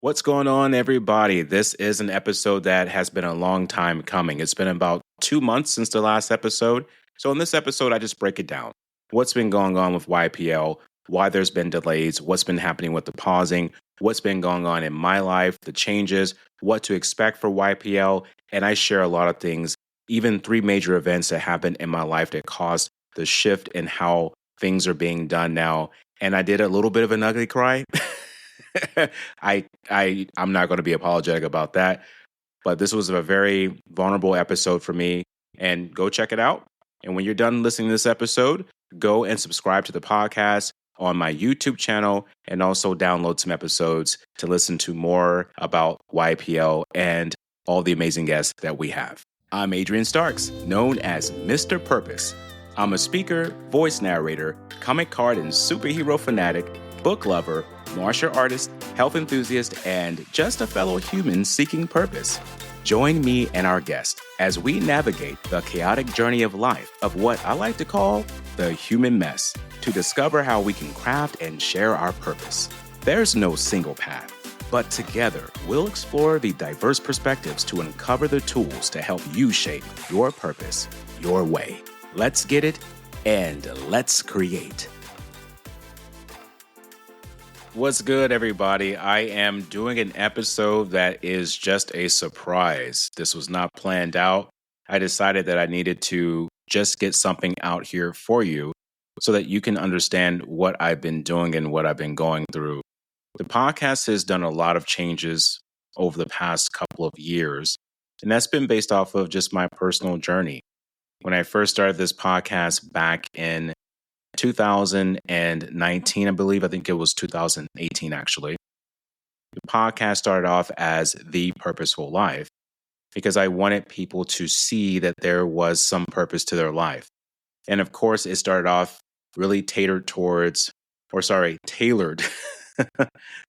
What's going on, everybody? This is an episode that has been a long time coming. It's been about 2 months since the last episode. So in this episode, I just break it down. What's been going on with YPL, why there's been delays, what's been happening with the pausing, what's been going on in my life, the changes, what to expect for YPL, and I share a lot of things, even 3 major events that happened in my life that caused the shift in how things are being done now. And I did a little bit of an ugly cry. I'm not going to be apologetic about that, but this was a very vulnerable episode for me, and go check it out. And when you're done listening to this episode, go and subscribe to the podcast on my YouTube channel and also download some episodes to listen to more about YPL and all the amazing guests that we have. I'm Adrian Starks, known as Mr. Purpose. I'm a speaker, voice narrator, comic card and superhero fanatic, book lover, martial artist, health enthusiast, and just a fellow human seeking purpose. Join me and our guest as we navigate the chaotic journey of life of what I like to call the human mess to discover how we can craft and share our purpose. There's no single path, but together we'll explore the diverse perspectives to uncover the tools to help you shape your purpose your way. Let's get it and let's create. What's good, everybody? I am doing an episode that is just a surprise. This was not planned out. I decided that I needed to just get something out here for you so that you can understand what I've been doing and what I've been going through. The podcast has done a lot of changes over the past couple of years, and that's been based off of just my personal journey. When I first started this podcast back in 2019, I think it was 2018 actually. The podcast started off as The Purposeful Life because I wanted people to see that there was some purpose to their life. And of course, it started off really tailored towards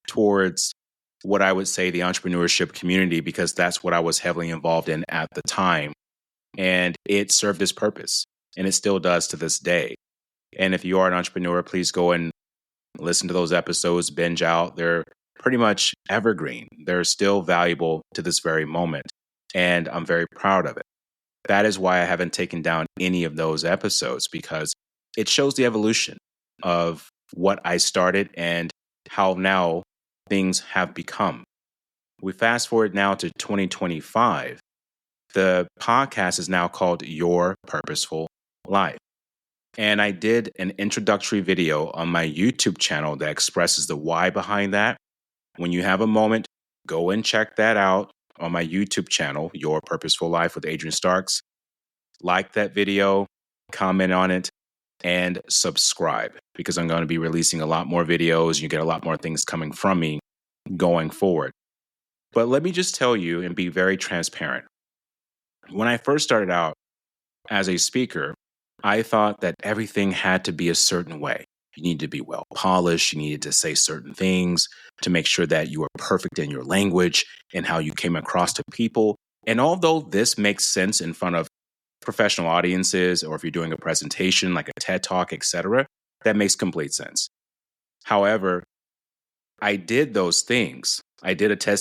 towards what I would say the entrepreneurship community, because that's what I was heavily involved in at the time. And it served its purpose, and it still does to this day. And if you are an entrepreneur, please go and listen to those episodes, binge out. They're pretty much evergreen. They're still valuable to this very moment. And I'm very proud of it. That is why I haven't taken down any of those episodes, because it shows the evolution of what I started and how now things have become. We fast forward now to 2025. The podcast is now called Your Purposeful Life. And I did an introductory video on my YouTube channel that expresses the why behind that. When you have a moment, go and check that out on my YouTube channel, Your Purposeful Life with Adrian Starks. Like that video, comment on it, and subscribe, because I'm going to be releasing a lot more videos. You get a lot more things coming from me going forward. But let me just tell you and be very transparent. When I first started out as a speaker, I thought that everything had to be a certain way. You needed to be well polished. You needed to say certain things to make sure that you were perfect in your language and how you came across to people. And although this makes sense in front of professional audiences, or if you're doing a presentation like a TED Talk, etc., that makes complete sense. However, I did those things. I did a TED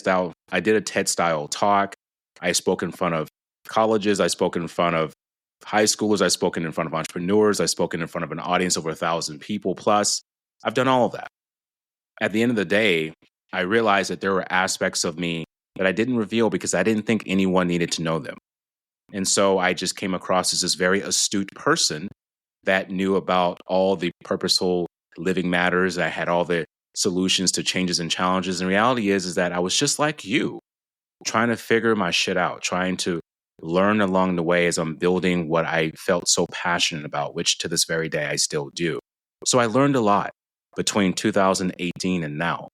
style talk. I spoke in front of colleges. I spoke in front of high schoolers. I've spoken in front of entrepreneurs. I've spoken in front of an audience over 1,000 people plus. I've done all of that. At the end of the day, I realized that there were aspects of me that I didn't reveal because I didn't think anyone needed to know them. And so I just came across as this very astute person that knew about all the purposeful living matters. I had all the solutions to changes and challenges. And the reality is that I was just like you, trying to figure my shit out, trying to learn along the way as I'm building what I felt so passionate about, which to this very day I still do. So I learned a lot between 2018 and now.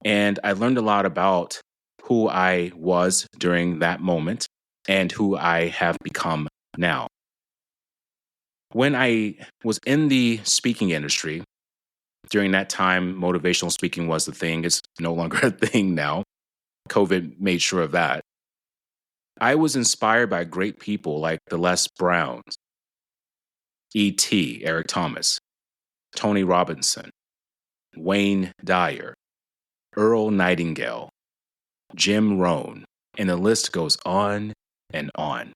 And I learned a lot about who I was during that moment and who I have become now. When I was in the speaking industry, during that time, motivational speaking was the thing. It's no longer a thing now. COVID made sure of that. I was inspired by great people like the Les Browns, E.T., Eric Thomas, Tony Robinson, Wayne Dyer, Earl Nightingale, Jim Rohn, and the list goes on and on.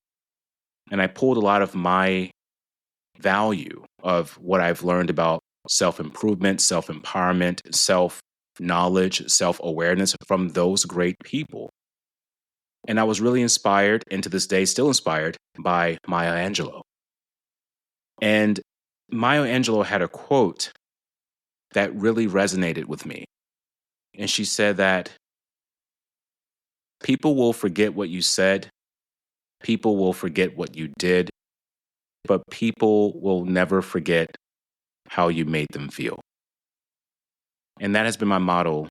And I pulled a lot of my value of what I've learned about self-improvement, self-empowerment, self-knowledge, self-awareness from those great people. And I was really inspired, and to this day still inspired, by Maya Angelou. And Maya Angelou had a quote that really resonated with me. And she said that people will forget what you said, people will forget what you did, but people will never forget how you made them feel. And that has been my motto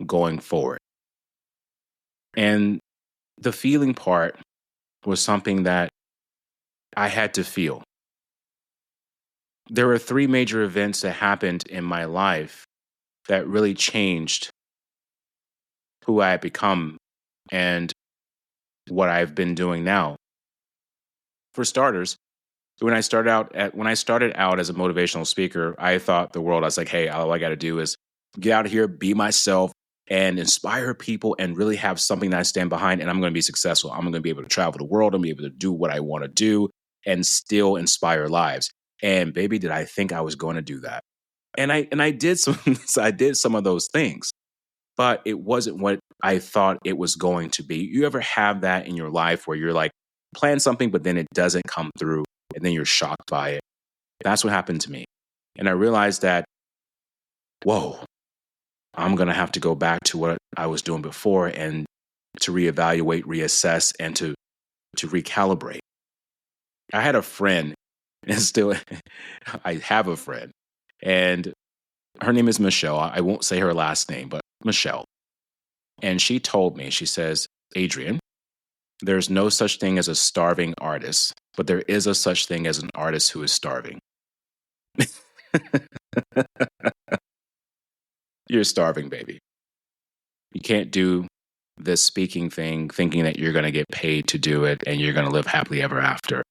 going forward. And the feeling part was something that I had to feel. There were 3 major events that happened in my life that really changed who I had become and what I've been doing now. For starters, when I started out as a motivational speaker, I thought the world, I was like, hey, all I got to do is get out of here, be myself, and inspire people and really have something that I stand behind, and I'm going to be successful. I'm going to be able to travel the world. I'm going to be able to do what I want to do and still inspire lives. And baby, did I think I was going to do that. And I did some of those things, but it wasn't what I thought it was going to be. You ever have that in your life where you're like, plan something, but then it doesn't come through and then you're shocked by it? That's what happened to me. And I realized that, whoa, I'm going to have to go back to what I was doing before and to reevaluate, reassess, and to recalibrate. I had a friend, and still I have a friend, and her name is Michelle. I won't say her last name, but Michelle. And she told me, she says, Adrian, there's no such thing as a starving artist, but there is a such thing as an artist who is starving. You're starving, baby. You can't do this speaking thing thinking that you're going to get paid to do it and you're going to live happily ever after.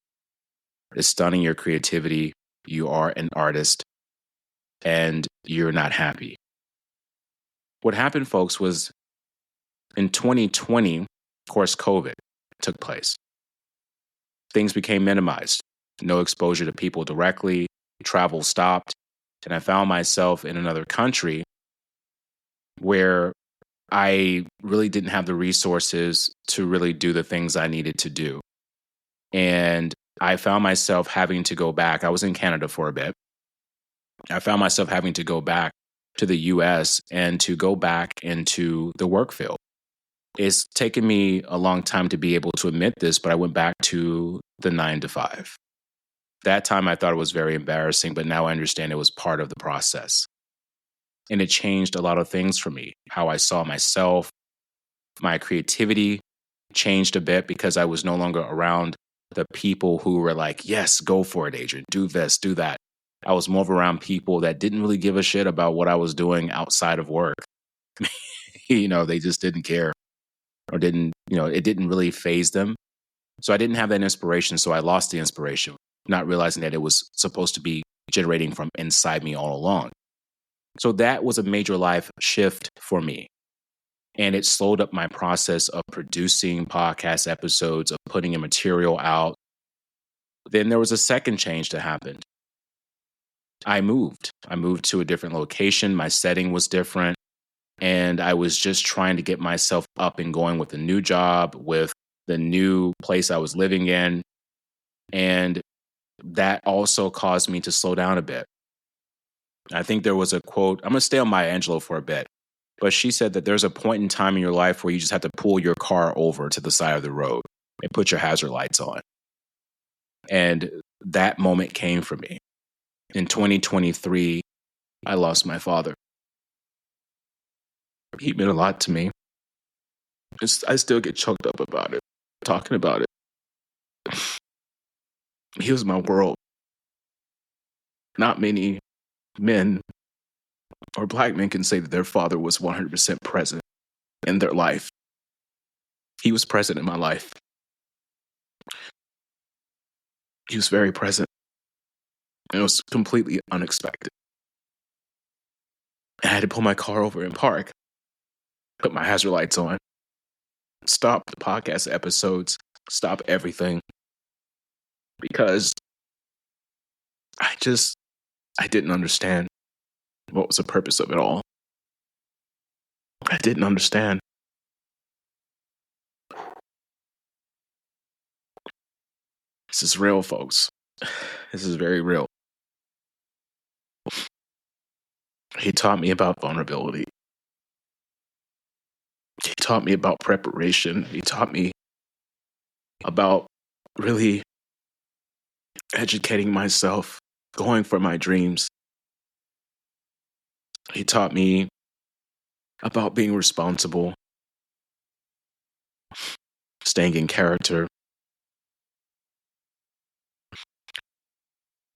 It's stunning your creativity. You are an artist and you're not happy. What happened, folks, was in 2020, of course, COVID took place. Things became minimized. No exposure to people directly. Travel stopped. And I found myself in another country where I really didn't have the resources to really do the things I needed to do. And I found myself having to go back. I was in Canada for a bit. I found myself having to go back to the US and to go back into the work field. It's taken me a long time to be able to admit this, but I went back to the 9 to 5. That time I thought it was very embarrassing, but now I understand it was part of the process. And it changed a lot of things for me. How I saw myself, my creativity changed a bit because I was no longer around the people who were like, yes, go for it, Adrian, do this, do that. I was more around people that didn't really give a shit about what I was doing outside of work. They just didn't care or it didn't really faze them. So I didn't have that inspiration. So I lost the inspiration, not realizing that it was supposed to be generating from inside me all along. So that was a major life shift for me. And it slowed up my process of producing podcast episodes, of putting a material out. Then there was a second change that happened. I moved to a different location. My setting was different. And I was just trying to get myself up and going with a new job, with the new place I was living in. And that also caused me to slow down a bit. I think there was a quote, I'm going to stay on Maya Angelou for a bit, but she said that there's a point in time in your life where you just have to pull your car over to the side of the road and put your hazard lights on. And that moment came for me. In 2023, I lost my father. He meant a lot to me. I still get choked up about it, talking about it. He was my world. Not many men or Black men can say that their father was 100% present in their life. He was present in my life. He was very present. And it was completely unexpected. I had to pull my car over and park. put my hazard lights on, stop the podcast episodes, stop everything, because I didn't understand what was the purpose of it all. I didn't understand. This is real, folks. This is very real. He taught me about vulnerability. He taught me about preparation. He taught me about really educating myself, going for my dreams. He taught me about being responsible, staying in character.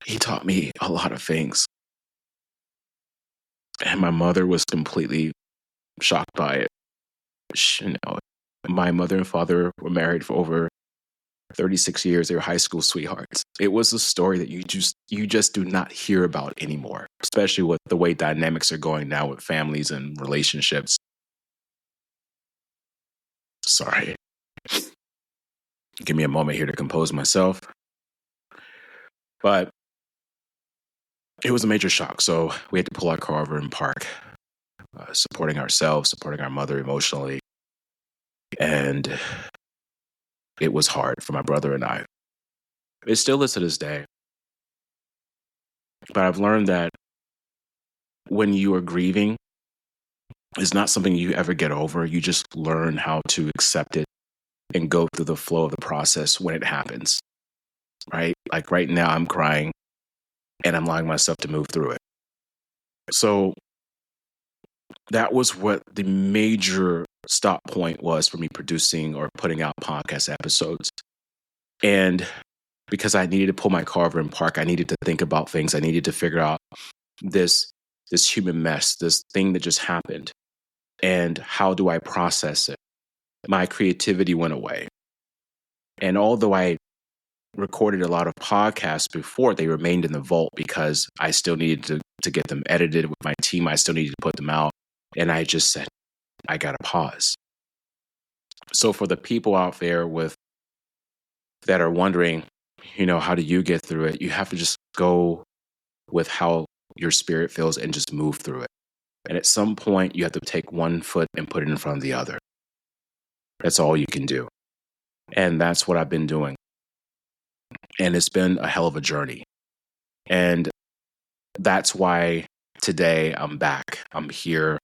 He taught me a lot of things. And my mother was completely shocked by it. My mother and father were married for over 36 years. They were high school sweethearts. It was a story that you just do not hear about anymore, especially with the way dynamics are going now with families and relationships. Sorry. Give me a moment here to compose myself. But it was a major shock. So we had to pull our car over and park, supporting ourselves, supporting our mother emotionally. And it was hard for my brother and I. It still is to this day. But I've learned that when you are grieving, it's not something you ever get over. You just learn how to accept it and go through the flow of the process when it happens, right? Like right now, I'm crying and I'm allowing myself to move through it. So that was what the major stop point was for me producing or putting out podcast episodes. And because I needed to pull my car over and park, I needed to think about things. I needed to figure out this human mess, this thing that just happened. And how do I process it? My creativity went away. And although I recorded a lot of podcasts before, they remained in the vault because I still needed to get them edited with my team. I still needed to put them out. And I just said, I got to pause. So for the people out there that are wondering, how do you get through it? You have to just go with how your spirit feels and just move through it. And at some point, you have to take one foot and put it in front of the other. That's all you can do. And that's what I've been doing. And it's been a hell of a journey. And that's why today I'm back. I'm here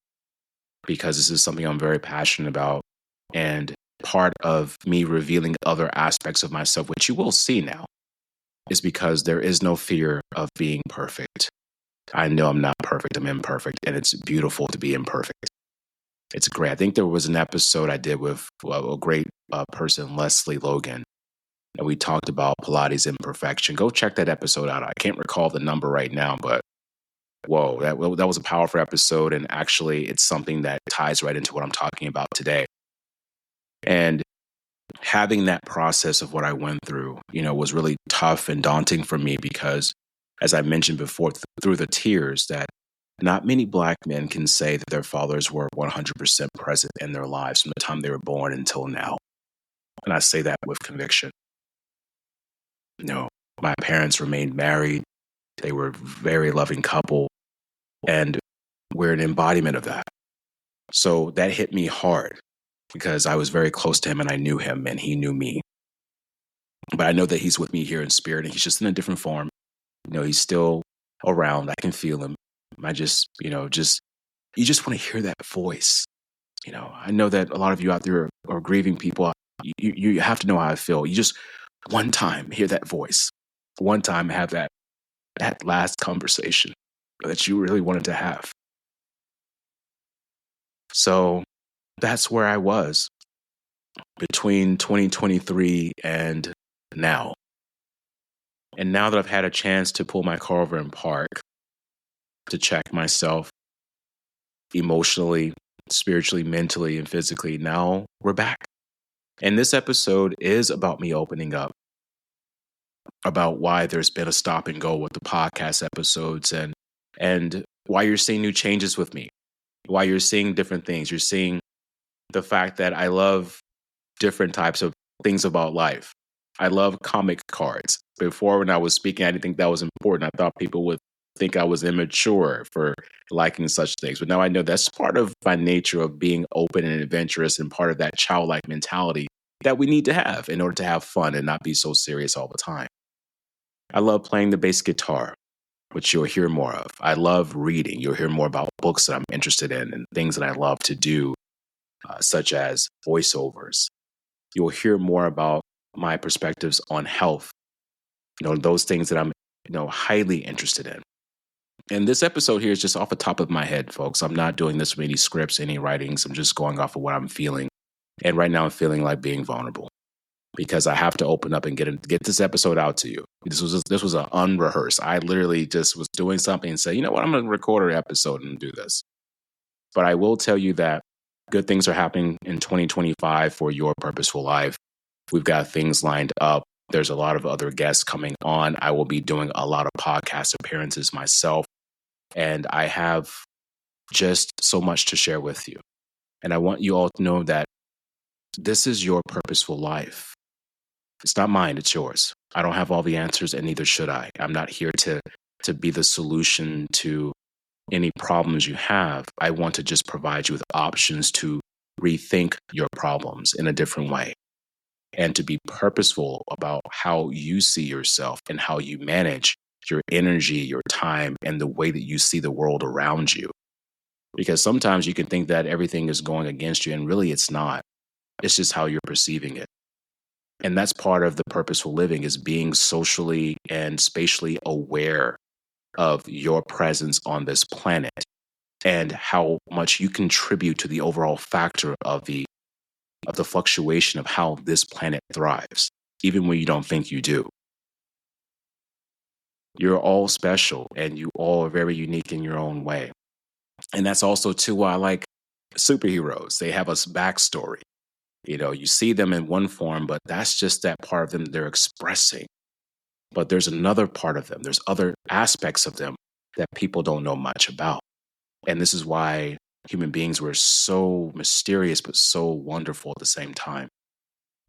because this is something I'm very passionate about. And part of me revealing other aspects of myself, which you will see now, is because there is no fear of being perfect. I know I'm not perfect. I'm imperfect. And it's beautiful to be imperfect. It's great. I think there was an episode I did with a great person, Leslie Logan, and we talked about Pilates imperfection. Go check that episode out. I can't recall the number right now, but whoa, that was a powerful episode. And actually, it's something that ties right into what I'm talking about today. And having that process of what I went through, was really tough and daunting for me because, as I mentioned before, through the tears, that not many Black men can say that their fathers were 100% present in their lives from the time they were born until now. And I say that with conviction. My parents remained married. They were a very loving couple. And we're an embodiment of that. So that hit me hard because I was very close to him and I knew him and he knew me. But I know that he's with me here in spirit and he's just in a different form. He's still around. I can feel him. I just, you just want to hear that voice. I know that a lot of you out there are grieving people. You have to know how I feel. You just one time hear that voice. One time have that last conversation that you really wanted to have. So that's where I was between 2023 and now. And now that I've had a chance to pull my car over and park, to check myself emotionally, spiritually, mentally, and physically, now we're back. And this episode is about me opening up about why there's been a stop and go with the podcast episodes and why you're seeing new changes with me, why you're seeing different things. You're seeing the fact that I love different types of things about life. I love comic cards. Before, when I was speaking, I didn't think that was important. I thought people would think I was immature for liking such things. But now I know that's part of my nature of being open and adventurous and part of that childlike mentality that we need to have in order to have fun and not be so serious all the time. I love playing the bass guitar, which you'll hear more of. I love reading. You'll hear more about books that I'm interested in and things that I love to do, such as voiceovers. You'll hear more about my perspectives on health, those things that I'm, highly interested in. And this episode here is just off the top of my head, folks. I'm not doing this with any scripts, any writings. I'm just going off of what I'm feeling. And right now I'm feeling like being vulnerable because I have to open up and get this episode out to you. This was an unrehearsed. I literally just was doing something and say, you know what, I'm going to record an episode and do this. But I will tell you that good things are happening in 2025 for your purposeful life. We've got things lined up. There's a lot of other guests coming on. I will be doing a lot of podcast appearances myself. And I have just so much to share with you. And I want you all to know that this is your purposeful life. It's not mine, it's yours. I don't have all the answers, and neither should I. I'm not here to be the solution to any problems you have. I want to just provide you with options to rethink your problems in a different way and to be purposeful about how you see yourself and how you manage your energy, your time, and the way that you see the world around you. Because sometimes you can think that everything is going against you, and really it's not. It's just how you're perceiving it. And that's part of the purposeful living, is being socially and spatially aware of your presence on this planet and how much you contribute to the overall factor of the fluctuation of how this planet thrives, even when you don't think you do. You're all special and you all are very unique in your own way. And that's also too why I like superheroes. They have a backstory. You see them in one form, but that's just that part of them they're expressing. But there's another part of them. There's other aspects of them that people don't know much about. And this is why human beings were so mysterious, but so wonderful at the same time.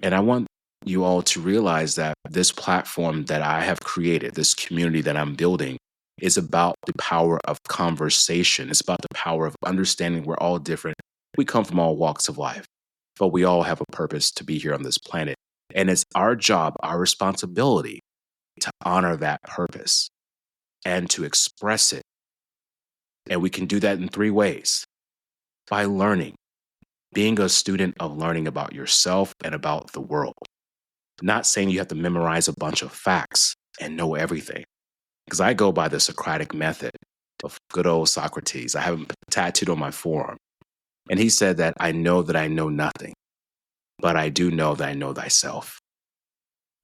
And I want you all to realize that this platform that I have created, this community that I'm building, is about the power of conversation. It's about the power of understanding we're all different. We come from all walks of life, but we all have a purpose to be here on this planet. And it's our job, our responsibility to honor that purpose and to express it. And we can do that in 3 ways. By learning, being a student of learning about yourself and about the world. Not saying you have to memorize a bunch of facts and know everything. Because I go by the Socratic method of good old Socrates. I have him tattooed on my forearm. And he said that I know nothing, but I do know that I know thyself.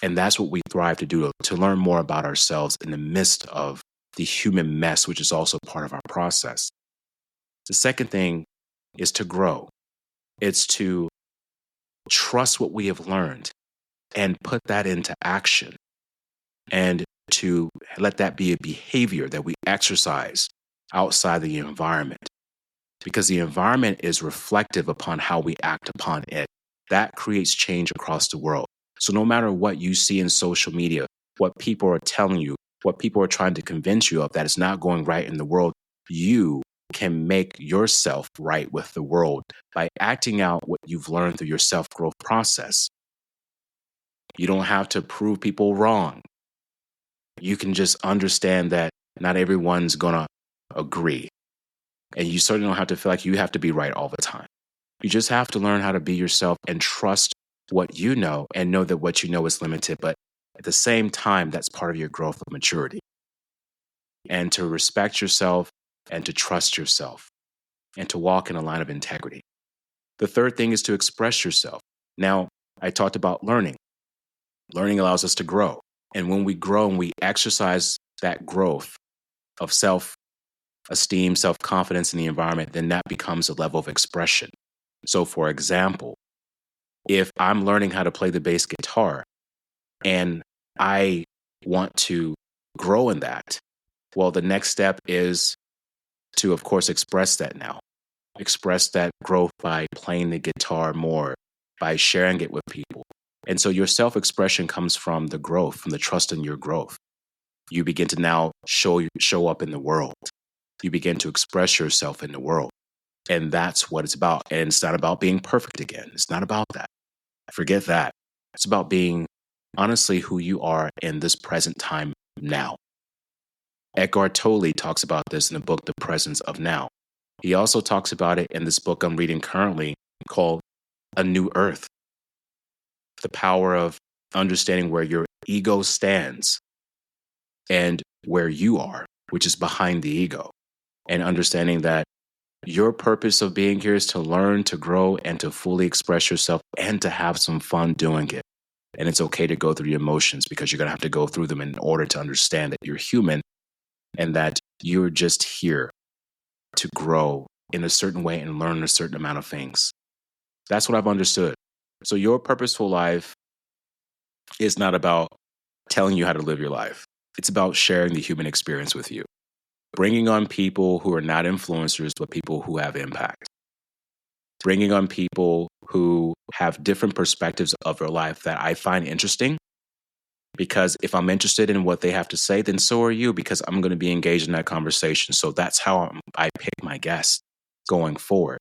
And that's what we thrive to do, to learn more about ourselves in the midst of the human mess, which is also part of our process. The second thing is to grow. It's to trust what we have learned and put that into action, and to let that be a behavior that we exercise outside the environment, because the environment is reflective upon how we act upon it. That creates change across the world. So no matter what you see in social media, what people are telling you, what people are trying to convince you of that is not going right in the world, you can make yourself right with the world by acting out what you've learned through your self-growth process. You don't have to prove people wrong. You can just understand that not everyone's going to agree. And you certainly don't have to feel like you have to be right all the time. You just have to learn how to be yourself and trust what you know and know that what you know is limited. But at the same time, that's part of your growth of maturity. And to respect yourself and to trust yourself and to walk in a line of integrity. The third thing is to express yourself. Now, I talked about learning. Learning allows us to grow. And when we grow and we exercise that growth of self-esteem, self-confidence in the environment, then that becomes a level of expression. So, for example, if I'm learning how to play the bass guitar and I want to grow in that, well, the next step is to, of course, express that now. express that growth by playing the guitar more, by sharing it with people. And so your self-expression comes from the growth, from the trust in your growth. You begin to now show up in the world. You begin to express yourself in the world. And that's what it's about. And it's not about being perfect again. It's not about that. Forget that. It's about being honestly who you are in this present time now. Eckhart Tolle talks about this in the book, The Presence of Now. He also talks about it in this book I'm reading currently called A New Earth. The power of understanding where your ego stands and where you are, which is behind the ego. And understanding that your purpose of being here is to learn, to grow, and to fully express yourself and to have some fun doing it. And it's okay to go through your emotions because you're going to have to go through them in order to understand that you're human and that you're just here to grow in a certain way and learn a certain amount of things. That's what I've understood. So your purposeful life is not about telling you how to live your life. It's about sharing the human experience with you, bringing on people who are not influencers, but people who have impact, bringing on people who have different perspectives of their life that I find interesting. Because if I'm interested in what they have to say, then so are you, because I'm going to be engaged in that conversation. So that's how I pick my guests going forward.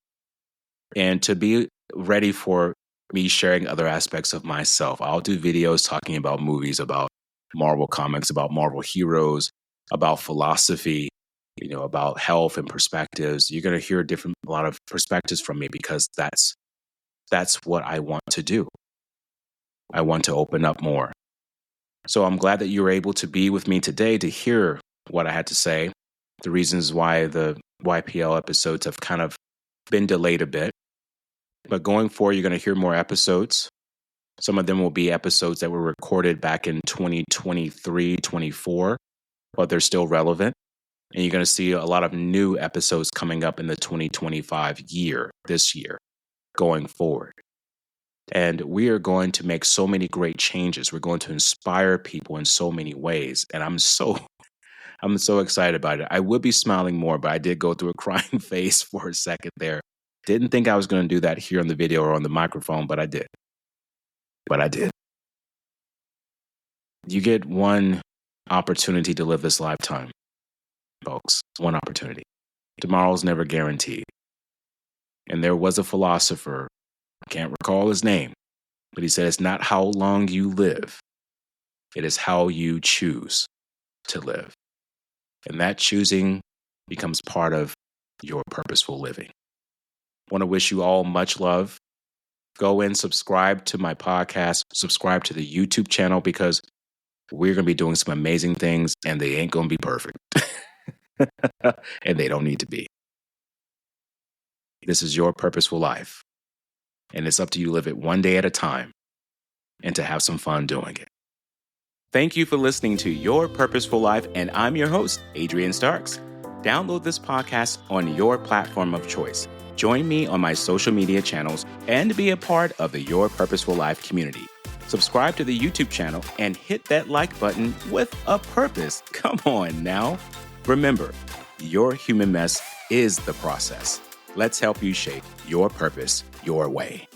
And to be ready for me sharing other aspects of myself, I'll do videos talking about movies, about Marvel comics, about Marvel heroes, about philosophy, about health and perspectives. You're going to hear a lot of perspectives from me because that's what I want to do. I want to open up more. So I'm glad that you were able to be with me today to hear what I had to say, the reasons why the YPL episodes have kind of been delayed a bit. But going forward, you're going to hear more episodes. Some of them will be episodes that were recorded back in 2023, 24, but they're still relevant. And you're going to see a lot of new episodes coming up in the 2025 year, this year, going forward. And we are going to make so many great changes. We're going to inspire people in so many ways. And I'm so excited about it. I would be smiling more, but I did go through a crying phase for a second there. Didn't think I was going to do that here on the video or on the microphone, but I did. You get one opportunity to live this lifetime, folks. One opportunity. Tomorrow's never guaranteed. And there was a philosopher, I can't recall his name, but he said it's not how long you live, it is how you choose to live. And that choosing becomes part of your purposeful living. I want to wish you all much love. Go and subscribe to my podcast, subscribe to the YouTube channel, because we're going to be doing some amazing things and they ain't going to be perfect. And they don't need to be. This is your purposeful life. And it's up to you to live it one day at a time and to have some fun doing it. Thank you for listening to Your Purposeful Life, and I'm your host, Adrian Starks. Download this podcast on your platform of choice. Join me on my social media channels and be a part of the Your Purposeful Life community. Subscribe to the YouTube channel and hit that like button with a purpose. Come on now. Remember, your human mess is the process. Let's help you shape your purpose your way.